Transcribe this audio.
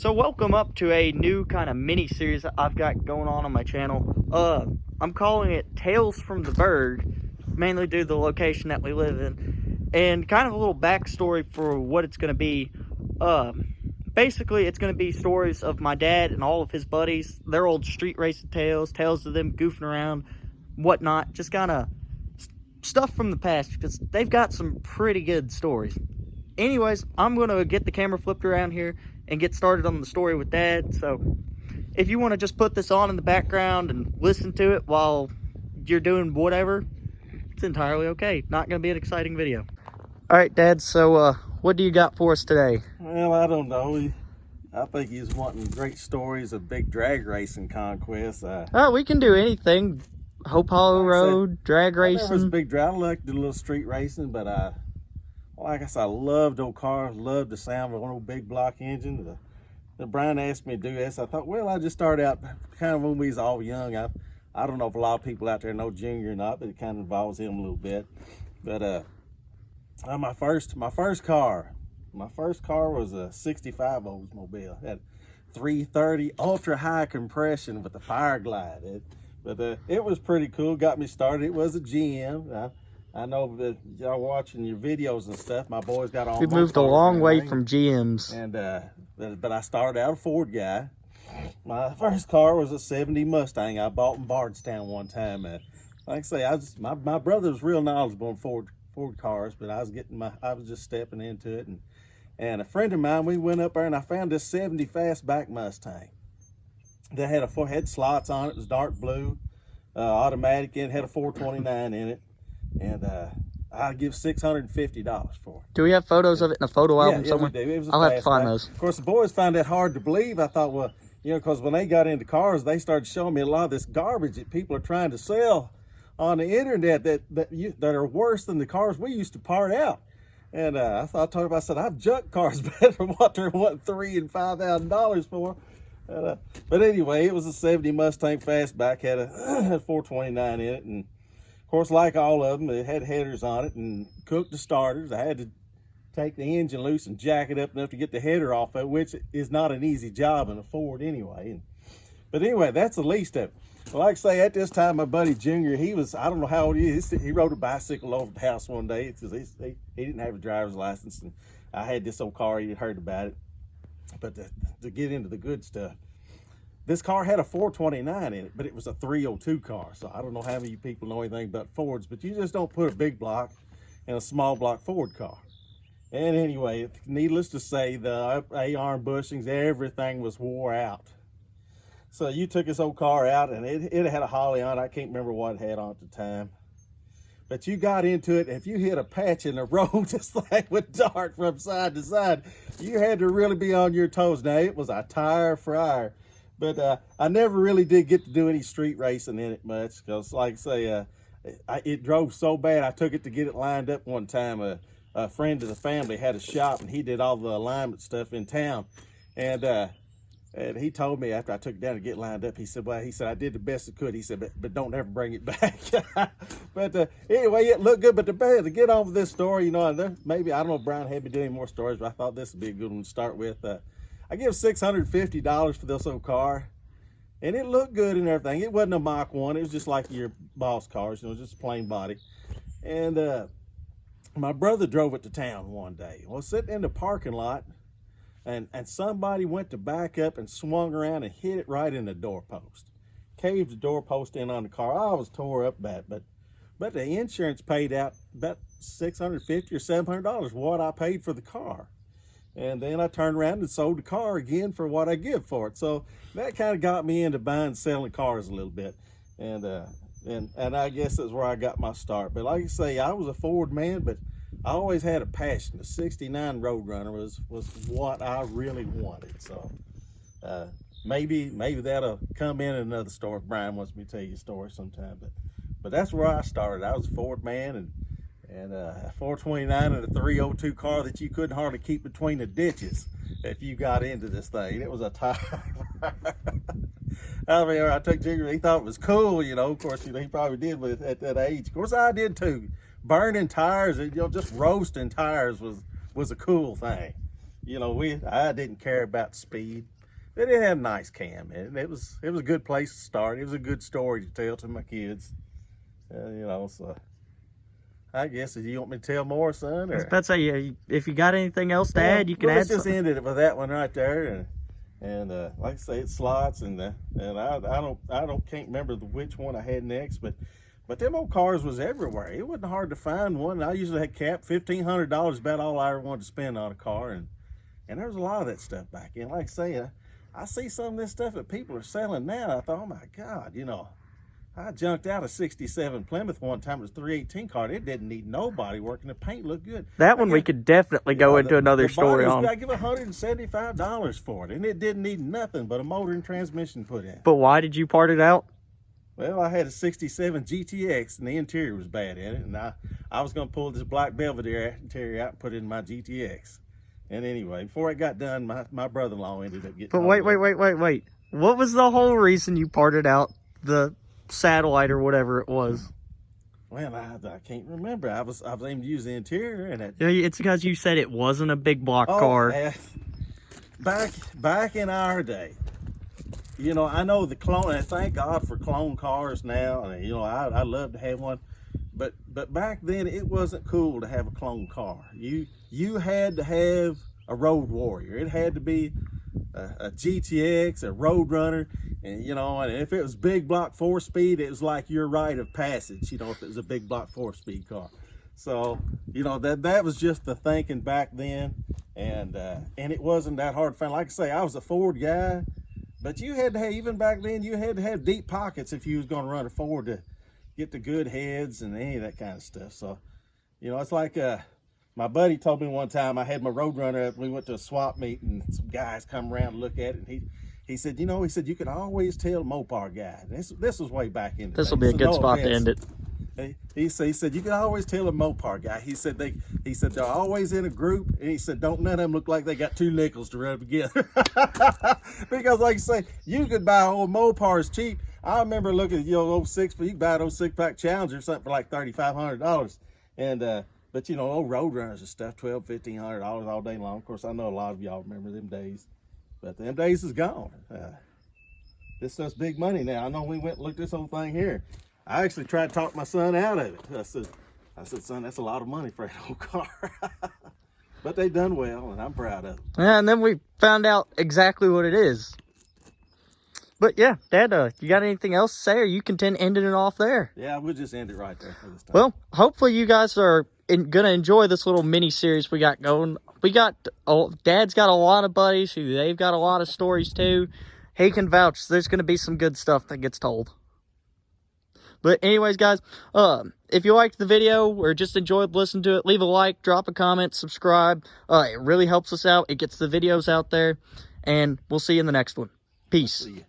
So welcome up to a new kind of mini series that I've got going on my channel. I'm calling it Tales from the Burg, mainly due to the location that we live in, and kind of a little backstory for what it's going to be. Basically, it's going to be stories of my dad and all of his buddies, their old street racing tales of them goofing around, whatnot, just kind of stuff from the past, because they've got some pretty good stories. Anyways, I'm going to get the camera flipped around here and get started on the story with Dad. So if you want to just put this on in the background and listen to it while you're doing whatever, it's entirely okay. Not going to be an exciting video. All right, Dad, so what do you got for us today? Well, I don't know. I think he's wanting great stories of big drag racing conquests. We can do anything. Hope Hollow Road, drag racing. I was big drag. I like to do a little street racing, but like I said, I loved old cars, loved the sound of an old big block engine. Brian asked me to do this. I thought, well, I just started out kind of when we was all young. I don't know if a lot of people out there know Junior or not, but it kind of involves him a little bit. But my first car was a 65 Oldsmobile. It had 330 ultra high compression with a fire glide. It was pretty cool. Got me started. It was a GM. I know that y'all watching your videos and stuff. My boys got on. We've moved a long way from GMs. But I started out a Ford guy. My first car was a 70 Mustang I bought in Bardstown one time. Like I say, my brother was real knowledgeable in Ford cars, but I was just stepping into it. And a friend of mine, we went up there and I found this 70 fastback Mustang that had slots on it. It was dark blue, automatic, and had a 429 in it. And I'd give $650 for it. Do we have photos of it in a photo album somewhere? We do. It was I'll have to find those. Of course, the boys found that hard to believe. I thought, well, because when they got into cars, they started showing me a lot of this garbage that people are trying to sell on the internet that are worse than the cars we used to part out. And I told him, I said, I've junked cars better than what they're wanting $3,000 and $5,000 for. But anyway, it was a 70 Mustang fastback, had a 429 in it, and of course, like all of them, it had headers on it and cooked the starters. I had to take the engine loose and jack it up enough to get the header off of it, which is not an easy job in a Ford anyway. But anyway, that's the least of it. Well, like I say, at this time, my buddy Junior, I don't know how old he is. He rode a bicycle over the house one day because he didn't have a driver's license. And I had this old car, he had heard about it. But to get into the good stuff, this car had a 429 in it, but it was a 302 car. So I don't know how many people know anything about Fords, but you just don't put a big block in a small block Ford car. And anyway, needless to say, the A-arm bushings, everything was wore out. So you took this old car out, and it had a Holly on it. I can't remember what it had on at the time. But you got into it, and if you hit a patch in the road, just like with dart from side to side, you had to really be on your toes. Now, it was a tire fryer. But I never really did get to do any street racing in it much because, like I say, it drove so bad. I took it to get it lined up one time. A friend of the family had a shop, and he did all the alignment stuff in town. And he told me after I took it down to get lined up, he said, I did the best I could. He said, but don't ever bring it back. But anyway, it looked good. But to get on with this story, maybe, I don't know if Brian had me do any more stories, but I thought this would be a good one to start with. I give $650 for this old car, and it looked good and everything. It wasn't a Mach 1. It was just like your boss cars, just a plain body. And my brother drove it to town one day. Well, sitting in the parking lot, and somebody went to back up and swung around and hit it right in the doorpost. Caved the doorpost in on the car. I was tore up bad, but the insurance paid out about $650 or $700 what I paid for the car. And then I turned around and sold the car again for what I give for it. So that kind of got me into buying and selling cars a little bit. And I guess that's where I got my start. But like I say, I was a Ford man, but I always had a passion. The 69 Roadrunner was what I really wanted. So maybe that'll come in another story. Brian wants me to tell you a story sometime. But that's where I started. I was a Ford man, and a 429 and a 302 car that you couldn't hardly keep between the ditches if you got into this thing. It was a tire. I mean, I took Junior, he thought it was cool, of course, he probably did at that age. Of course, I did too. Burning tires, just roasting tires was a cool thing. you know, I didn't care about speed. But it had a nice cam. It was a good place to start. It was a good story to tell to my kids. You know, so I guess if you want me to tell more, son, or Let's say if you got anything else to add, you can add. Let's just something. end it with that one right there, and like I say, it slots, and I can't remember which one I had next, but them old cars was everywhere. It wasn't hard to find one. I usually had capped $1,500, about all I ever wanted to spend on a car, and there was a lot of that stuff back in. Like I say, I see some of this stuff that people are selling now. I thought, oh my God, you know, I junked out a '67 Plymouth one time. It was a 318 car. It didn't need nobody working. The paint looked good. That one we could definitely go into another story on. I give $175 for it, and it didn't need nothing but a motor and transmission put in. But why did you part it out? Well, I had a '67 GTX, and the interior was bad in it, and I was going to pull this black Belvedere interior out and put it in my GTX. And anyway, before it got done, my brother-in-law ended up getting. But wait. What was the whole reason you parted out the satellite or whatever it was? Well, I can't remember. I was aiming to use the interior, and it's because you said it wasn't a big block car. Back in our day, you know, I know the clone. And thank God for clone cars now. And, you know, I love to have one, but back then it wasn't cool to have a clone car. You had to have a road warrior. It had to be a GTX, a Road Runner, and you know, and if it was big block 4-speed, it was like your rite of passage. You know, if it was a big block 4-speed car. So you know that was just the thinking back then, and it wasn't that hard to find. Like I say, I was a Ford guy, but you had to have, even back then, you had to have deep pockets if you was going to run a Ford to get the good heads and any of that kind of stuff. So you know, it's like my buddy told me one time, I had my Roadrunner up, we went to a swap meet, and some guys come around and look at it, and he said, you know, you can always tell a Mopar guy. This was way back in the day. This will be a good spot to end it. He said, you can always tell a Mopar guy. He said they're always in a group, and he said, don't none of them look like they got two nickels to rub together. Because like I say, you could buy old Mopars cheap. I remember looking at old you could buy an old 6-pack Challenger or something for like $3,500. And but you know, old Roadrunners and stuff, $1,200, $1,500 all day long. Of course, I know a lot of y'all remember them days, but them days is gone. This stuff's big money now. I know we went and looked at this whole thing here. I actually tried to talk my son out of it. I said, son, that's a lot of money for an old car. But they done well, and I'm proud of them. Yeah, and then we found out exactly what it is. But yeah, Dad, you got anything else to say, or you can end it off there? Yeah, we'll just end it right there for this time. Well, hopefully you guys are gonna enjoy this little mini series we got going. Dad's got a lot of buddies who they've got a lot of stories too. He can vouch. There's gonna be some good stuff that gets told. But anyways, guys, if you liked the video or just enjoyed listening to it, leave a like, drop a comment, subscribe. It really helps us out. It gets the videos out there, and we'll see you in the next one. Peace. See ya.